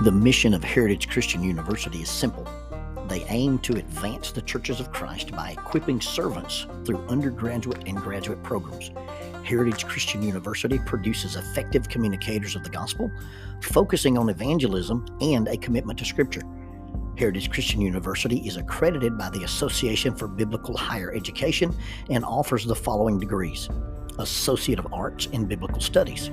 The mission of Heritage Christian University is simple. They aim to advance the churches of Christ by equipping servants through undergraduate and graduate programs. Heritage Christian University produces effective communicators of the gospel, focusing on evangelism and a commitment to Scripture. Heritage Christian University is accredited by the Association for Biblical Higher Education and offers the following degrees: Associate of Arts in Biblical Studies,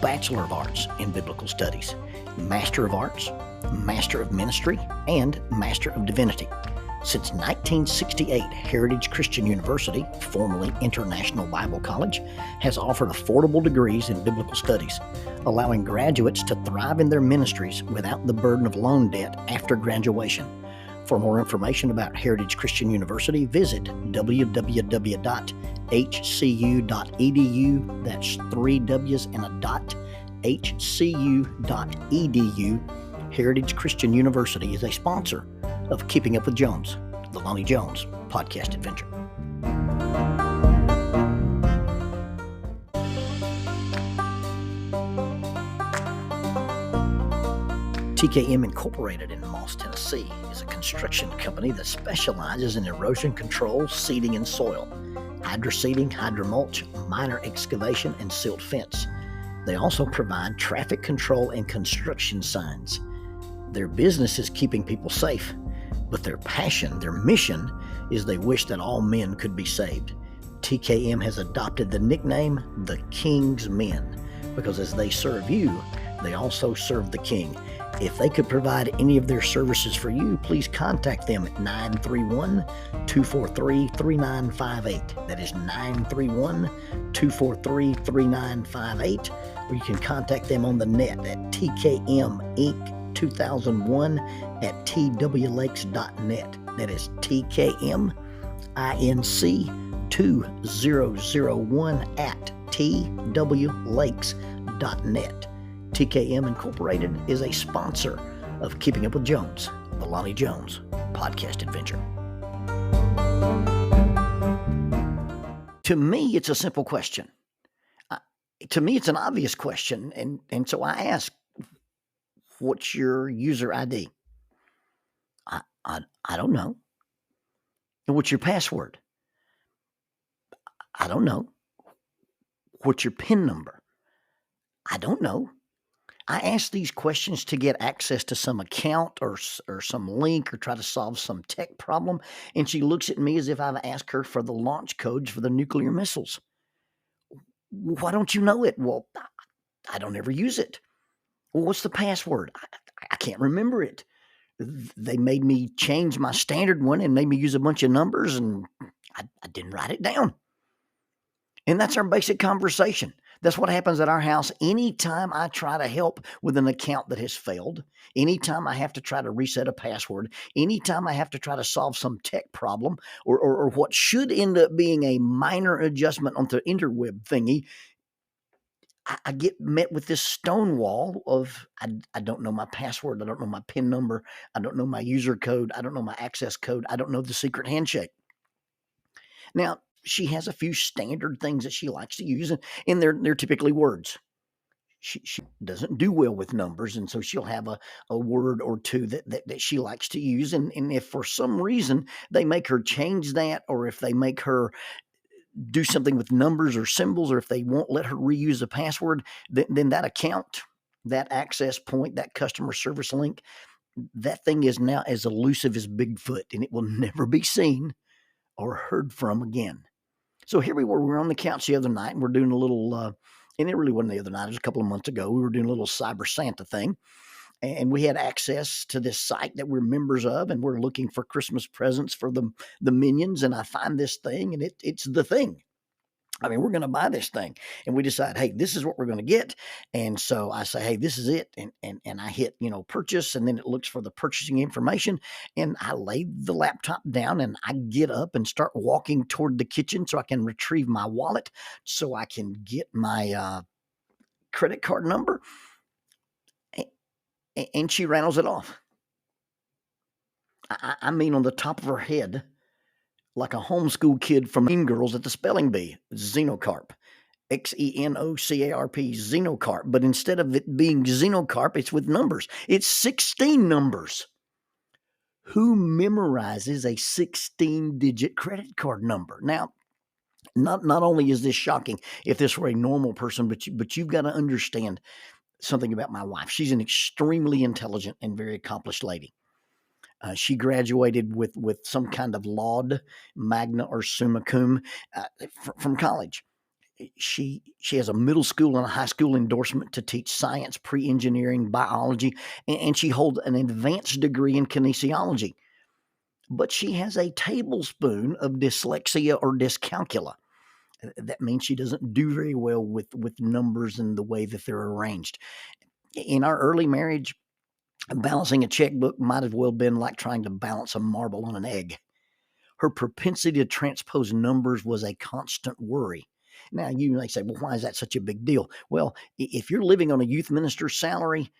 Bachelor of Arts in Biblical Studies, Master of Arts, Master of Ministry, and Master of Divinity. Since 1968, Heritage Christian University, formerly International Bible College, has offered affordable degrees in biblical studies, allowing graduates to thrive in their ministries without the burden of loan debt after graduation. For more information about Heritage Christian University, visit www.hcu.edu. That's 3 W's and a dot, hcu.edu. Heritage Christian University is a sponsor of Keeping Up with Jones, the Lonnie Jones podcast adventure. TKM Incorporated in Moss, Tennessee is a construction company that specializes in erosion control, seeding, and soil, hydroseeding, hydromulch, minor excavation, and silt fence. They also provide traffic control and construction signs. Their business is keeping people safe, but their passion, their mission, is they wish that all men could be saved. TKM has adopted the nickname the King's Men because as they serve you, they also serve the King. If they could provide any of their services for you, please contact them at 931-243-3958. That is 931-243-3958. Or you can contact them on the net at tkminc2001 at twlakes.net. That is tkminc2001 at twlakes.net. TKM Incorporated is a sponsor of Keeping Up with Jones, the Lonnie Jones podcast adventure. To me, it's a simple question. To me, it's an obvious question, and so I ask, what's your user ID? I don't know. And what's your password? I don't know. What's your PIN number? I don't know. I ask these questions to get access to some account or some link or try to solve some tech problem, and she looks at me as if I've asked her for the launch codes for the nuclear missiles. Why don't you know it? Well, I don't ever use it. Well, what's the password? I can't remember it. They made me change my standard one and made me use a bunch of numbers, and I didn't write it down. And that's our basic conversation. That's what happens at our house anytime I try to help with an account that has failed, anytime I have to try to reset a password, anytime I have to try to solve some tech problem, or what should end up being a minor adjustment on the interweb thingy. I get met with this stone wall of I don't know my password, I don't know my PIN number, I don't know my user code, I don't know my access code, I don't know the secret handshake. Now, she has a few standard things that she likes to use, and they're typically words. She doesn't do well with numbers, and so she'll have a word or two that she likes to use. And if for some reason they make her change that, or if they make her do something with numbers or symbols, or if they won't let her reuse a password, then that account, that access point, that customer service link, that thing is now as elusive as Bigfoot, and it will never be seen or heard from again. So here we were on the couch the other night, and we're doing a little, and it really wasn't the other night, it was a couple of months ago, we were doing a little Cyber Santa thing, and we had access to this site that we're members of, and we're looking for Christmas presents for the minions, and I find this thing, and it's the thing. I mean, we're going to buy this thing, and we decide, hey, this is what we're going to get. And so I say, hey, this is it. And I hit, purchase, and then it looks for the purchasing information, and I lay the laptop down, and I get up and start walking toward the kitchen so I can retrieve my wallet, so I can get my credit card number. And she rattles it off. I mean, on the top of her head, like a homeschool kid from Mean Girls at the spelling bee, Xenocarp. Xenocarp, xenocarp. But instead of it being xenocarp, it's with numbers. It's 16 numbers. Who memorizes a 16-digit credit card number? Now, not only is this shocking if this were a normal person, but you've got to understand something about my wife. She's an extremely intelligent and very accomplished lady. She graduated with some kind of laud, magna or summa cum from college. She has a middle school and a high school endorsement to teach science, pre-engineering, biology, and she holds an advanced degree in kinesiology. But she has a tablespoon of dyslexia or dyscalculia. That means she doesn't do very well with numbers and the way that they're arranged. In our early marriage, balancing a checkbook might have well been like trying to balance a marble on an egg. Her propensity to transpose numbers was a constant worry. Now, you may say, well, why is that such a big deal? Well, if you're living on a youth minister's salary,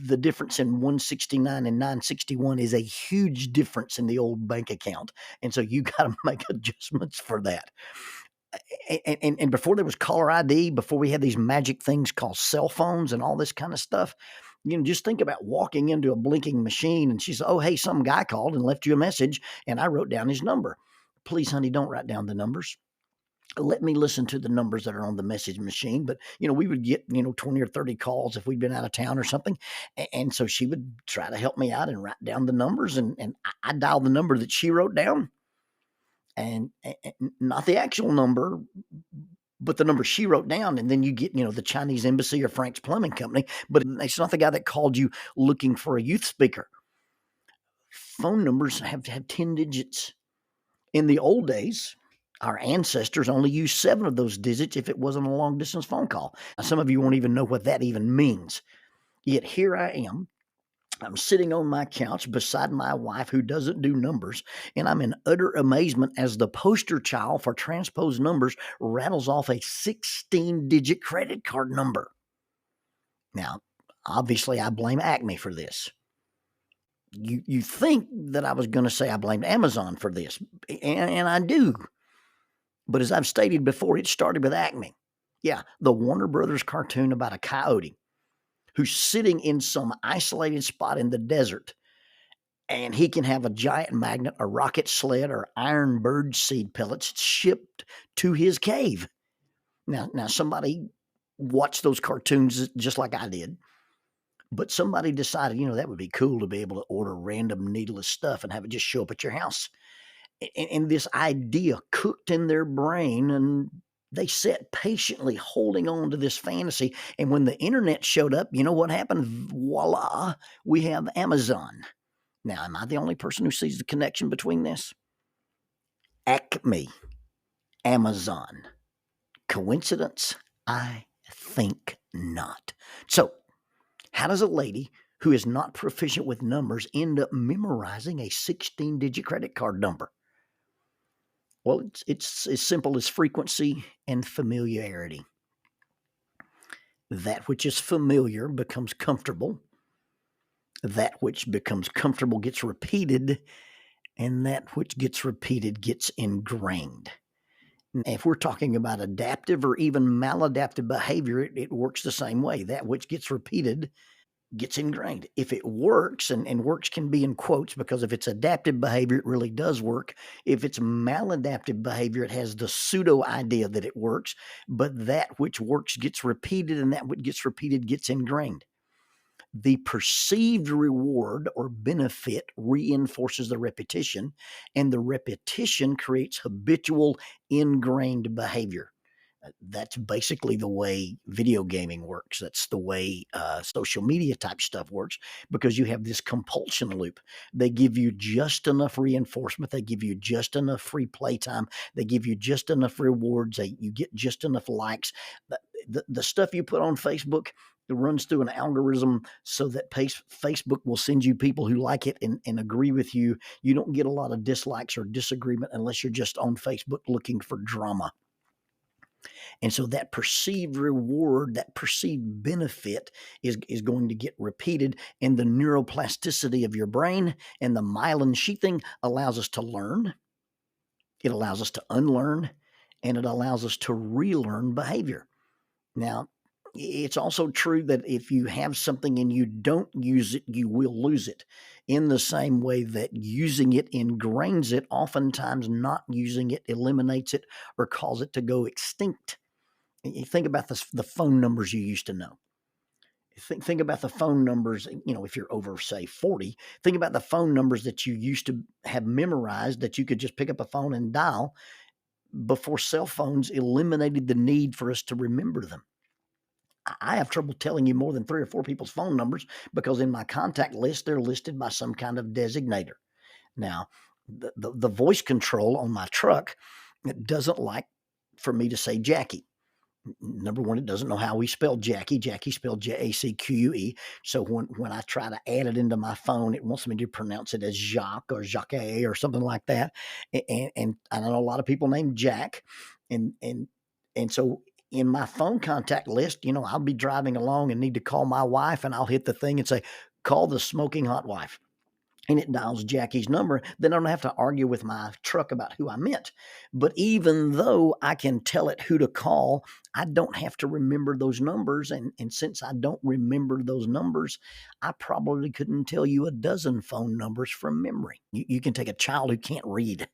the difference in 169 and 961 is a huge difference in the old bank account. And so you got to make adjustments for that. And before there was caller ID, before we had these magic things called cell phones and all this kind of stuff, just think about walking into a blinking machine and she said, oh, hey, some guy called and left you a message and I wrote down his number. Please, honey, don't write down the numbers. Let me listen to the numbers that are on the message machine. But, we would get, 20 or 30 calls if we'd been out of town or something. And so she would try to help me out and write down the numbers. And I dialed the number that she wrote down. And not the actual number, but the number she wrote down. And then you get, the Chinese Embassy or Frank's Plumbing Company. But it's not the guy that called you looking for a youth speaker. Phone numbers have 10 digits. In the old days, our ancestors only used 7 of those digits if it wasn't a long-distance phone call. Now, some of you won't even know what that even means. Yet here I am. I'm sitting on my couch beside my wife who doesn't do numbers, and I'm in utter amazement as the poster child for transposed numbers rattles off a 16-digit credit card number. Now, obviously, I blame Acme for this. You think that I was going to say I blamed Amazon for this, and I do. But as I've stated before, it started with Acme. Yeah, the Warner Brothers cartoon about a coyote who's sitting in some isolated spot in the desert, and he can have a giant magnet, a rocket sled, or iron bird seed pellets shipped to his cave. Now somebody watched those cartoons just like I did, but somebody decided, that would be cool to be able to order random needless stuff and have it just show up at your house. And this idea cooked in their brain, and they sat patiently holding on to this fantasy. And when the internet showed up, you know what happened? Voila, we have Amazon. Now, am I the only person who sees the connection between this? Acme, Amazon. Coincidence? I think not. So, how does a lady who is not proficient with numbers end up memorizing a 16-digit credit card number? Well, it's as simple as frequency and familiarity. That which is familiar becomes comfortable. That which becomes comfortable gets repeated, and that which gets repeated gets ingrained. If we're talking about adaptive or even maladaptive behavior, it works the same way. That which gets repeated gets ingrained. If it works, and works can be in quotes, because if it's adaptive behavior, it really does work. If it's maladaptive behavior, it has the pseudo idea that it works, but that which works gets repeated, and that which gets repeated gets ingrained. The perceived reward or benefit reinforces the repetition, and the repetition creates habitual, ingrained behavior. That's basically the way video gaming works. That's the way social media type stuff works, because you have this compulsion loop. They give you just enough reinforcement. They give you just enough free playtime. They give you just enough rewards. You get just enough likes. The stuff you put on Facebook, it runs through an algorithm so that Facebook will send you people who like it and agree with you. You don't get a lot of dislikes or disagreement unless you're just on Facebook looking for drama. And so that perceived reward, that perceived benefit is going to get repeated, and the neuroplasticity of your brain and the myelin sheathing allows us to learn. It allows us to unlearn, and it allows us to relearn behavior. Now, it's also true that if you have something and you don't use it, you will lose it. In the same way that using it ingrains it, oftentimes not using it eliminates it or cause it to go extinct. You think about the phone numbers you used to know. Think about the phone numbers, if you're over, say, 40, think about the phone numbers that you used to have memorized that you could just pick up a phone and dial before cell phones eliminated the need for us to remember them. I have trouble telling you more than 3 or 4 people's phone numbers because in my contact list, they're listed by some kind of designator. Now, the voice control on my truck, it doesn't like for me to say Jackie. Number one, it doesn't know how we spell Jackie. Jackie spelled Jacque. So when I try to add it into my phone, it wants me to pronounce it as Jacques or Jacques or something like that. And I know a lot of people named Jack, and so in my phone contact list, I'll be driving along and need to call my wife, and I'll hit the thing and say, "Call the smoking hot wife." And it dials Jackie's number, then I don't have to argue with my truck about who I meant. But even though I can tell it who to call, I don't have to remember those numbers. And since I don't remember those numbers, I probably couldn't tell you a dozen phone numbers from memory. You can take a child who can't read.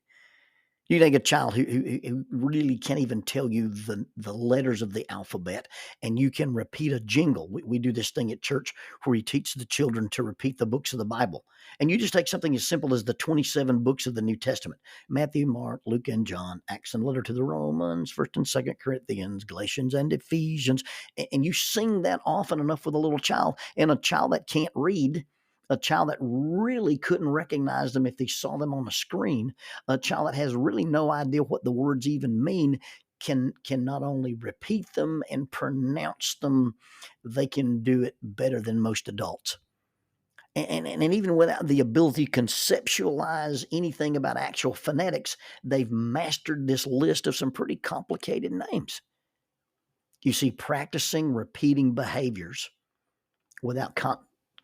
You take a child who really can't even tell you the letters of the alphabet, and you can repeat a jingle. We do this thing at church where we teach the children to repeat the books of the Bible. And you just take something as simple as the 27 books of the New Testament: Matthew, Mark, Luke, and John, Acts and letter to the Romans, 1st and 2nd Corinthians, Galatians, and Ephesians. And you sing that often enough with a little child, and a child that can't read, a child that really couldn't recognize them if they saw them on a screen, a child that has really no idea what the words even mean, can not only repeat them and pronounce them, they can do it better than most adults. And even without the ability to conceptualize anything about actual phonetics, they've mastered this list of some pretty complicated names. You see, practicing repeating behaviors without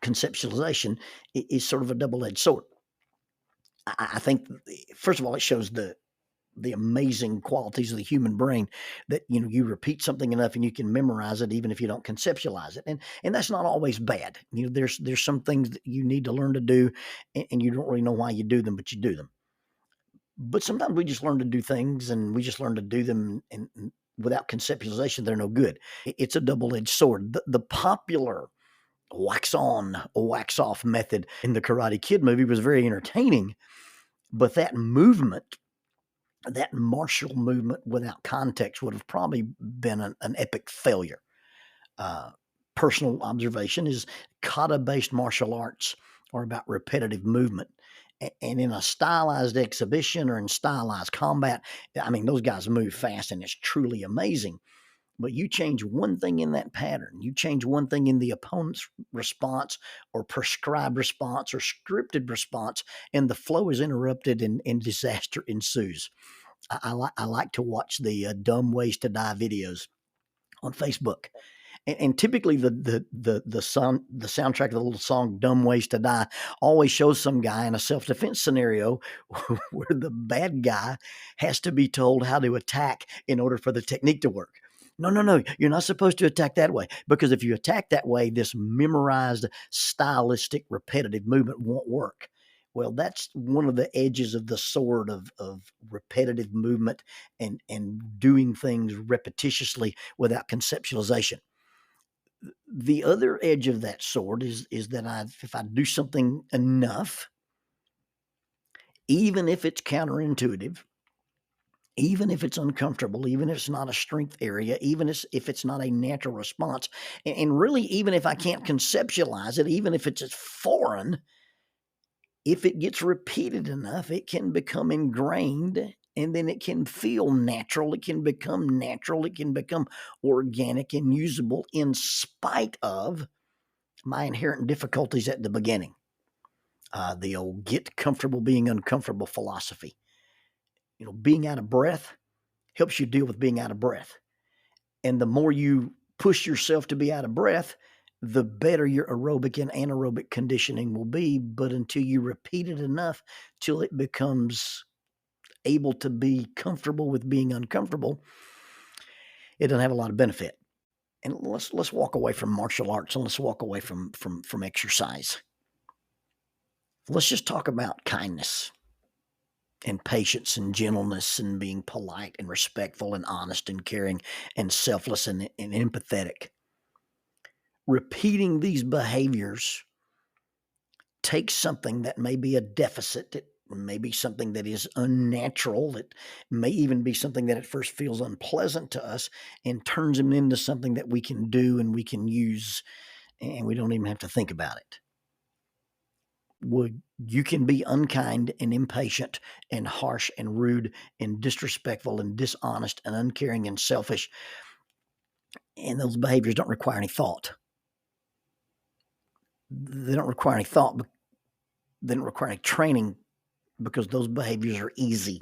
conceptualization is sort of a double-edged sword. I think, first of all, it shows the amazing qualities of the human brain that you repeat something enough and you can memorize it even if you don't conceptualize it, and that's not always bad. There's some things that you need to learn to do, and you don't really know why you do them, but you do them. But sometimes we just learn to do things, and we just learn to do them, and without conceptualization, they're no good. It's a double-edged sword. The popular wax on, wax off method in the Karate Kid movie was very entertaining, but that movement, that martial movement without context, would have probably been an epic failure. Personal observation is kata-based martial arts are about repetitive movement. And in a stylized exhibition or in stylized combat, I mean, those guys move fast and it's truly amazing. But you change one thing in that pattern, you change one thing in the opponent's response or prescribed response or scripted response, and the flow is interrupted and disaster ensues. I like to watch the dumb ways to die videos on Facebook. And typically the soundtrack of the little song "Dumb Ways to Die" always shows some guy in a self-defense scenario where the bad guy has to be told how to attack in order for the technique to work. No, you're not supposed to attack that way, because if you attack that way, this memorized, stylistic, repetitive movement won't work. Well, that's one of the edges of the sword of repetitive movement and doing things repetitiously without conceptualization. The other edge of that sword is that if I do something enough, even if it's counterintuitive, even if it's uncomfortable, even if it's not a strength area, even if it's not a natural response, and really even if I can't conceptualize it, even if it's foreign, if it gets repeated enough, it can become ingrained, and then it can feel natural. It can become natural. It can become organic and usable in spite of my inherent difficulties at the beginning. The old "get comfortable being uncomfortable" philosophy. Being out of breath helps you deal with being out of breath. And the more you push yourself to be out of breath, the better your aerobic and anaerobic conditioning will be. But until you repeat it enough till it becomes able to be comfortable with being uncomfortable, it doesn't have a lot of benefit. And let's walk away from martial arts, and let's walk away from exercise. Let's just talk about kindness and patience and gentleness and being polite and respectful and honest and caring and selfless and empathetic. Repeating these behaviors takes something that may be a deficit. It may be something that is unnatural. It may even be something that at first feels unpleasant to us, and turns them into something that we can do and we can use, and we don't even have to think about it. You can be unkind and impatient and harsh and rude and disrespectful and dishonest and uncaring and selfish, and those behaviors don't require any thought. They don't require any thought. They don't require any training, because those behaviors are easy.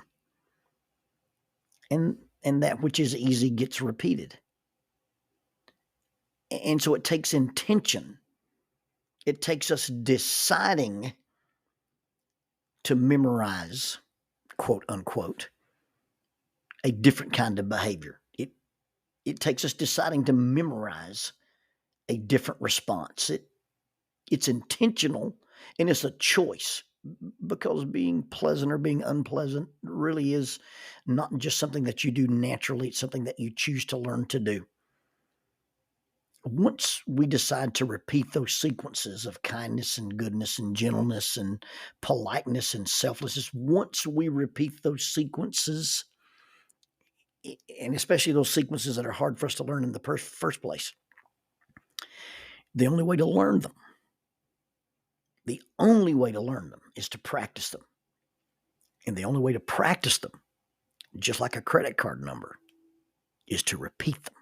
And that which is easy gets repeated. And so it takes intention. It takes us deciding to memorize, quote unquote, a different kind of behavior. It takes us deciding to memorize a different response. It's intentional, and it's a choice, because being pleasant or being unpleasant really is not just something that you do naturally. It's something that you choose to learn to do. Once we decide to repeat those sequences of kindness and goodness and gentleness and politeness and selflessness, once we repeat those sequences, and especially those sequences that are hard for us to learn in the first place, the only way to learn them is to practice them. And the only way to practice them, just like a credit card number, is to repeat them.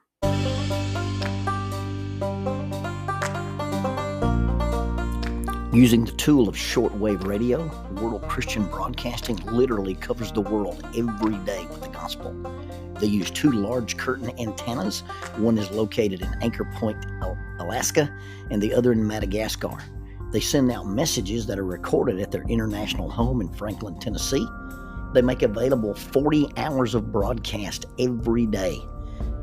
Using the tool of shortwave radio, World Christian Broadcasting literally covers the world every day with the gospel. They use 2 large curtain antennas. One is located in Anchor Point, Alaska, and the other in Madagascar. They send out messages that are recorded at their international home in Franklin, Tennessee. They make available 40 hours of broadcast every day.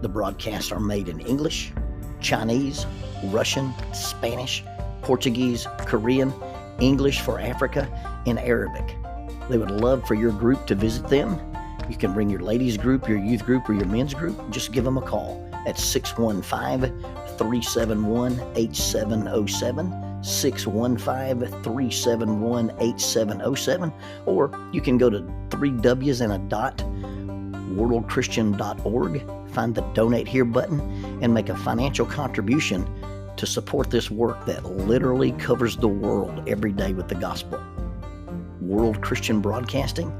The broadcasts are made in English, Chinese, Russian, Spanish, Portuguese, Korean, English for Africa, and Arabic. They would love for your group to visit them. You can bring your ladies group, your youth group, or your men's group. Just give them a call at 615-371-8707, 615-371-8707, or you can go to worldchristian.org, find the Donate Here button, and make a financial contribution to support this work that literally covers the world every day with the gospel. World Christian Broadcasting,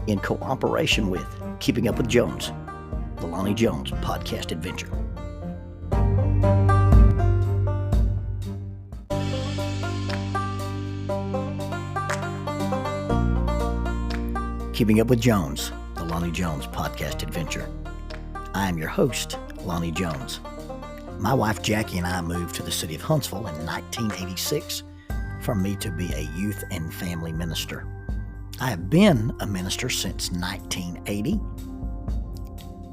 in cooperation with Keeping Up with Jones, the Lonnie Jones podcast adventure. Keeping Up with Jones, the Lonnie Jones podcast adventure. I am your host, Lonnie Jones. My wife Jackie and I moved to the city of Huntsville in 1986 for me to be a youth and family minister. I have been a minister since 1980.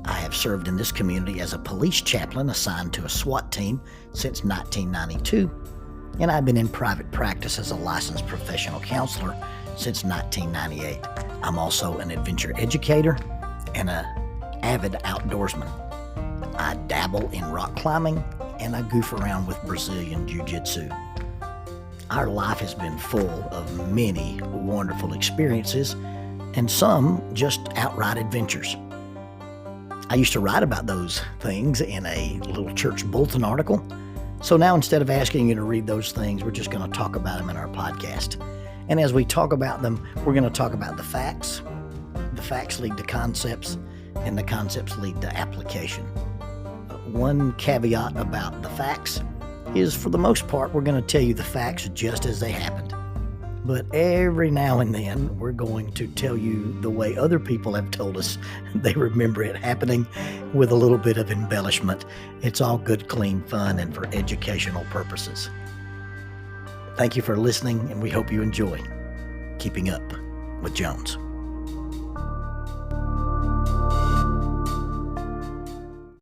I have served in this community as a police chaplain assigned to a SWAT team since 1992, and I've been in private practice as a licensed professional counselor since 1998. I'm also an adventure educator and an avid outdoorsman. I dabble in rock climbing, and I goof around with Brazilian Jiu-Jitsu. Our life has been full of many wonderful experiences, and some just outright adventures. I used to write about those things in a little church bulletin article, so now instead of asking you to read those things, we're just going to talk about them in our podcast. And as we talk about them, we're going to talk about the facts. The facts lead to concepts, and the concepts lead to application. One caveat about the facts is, for the most part, we're going to tell you the facts just as they happened. But every now and then, we're going to tell you the way other people have told us they remember it happening, with a little bit of embellishment. It's all good, clean fun and for educational purposes. Thank you for listening, and we hope you enjoy Keeping Up with Jones.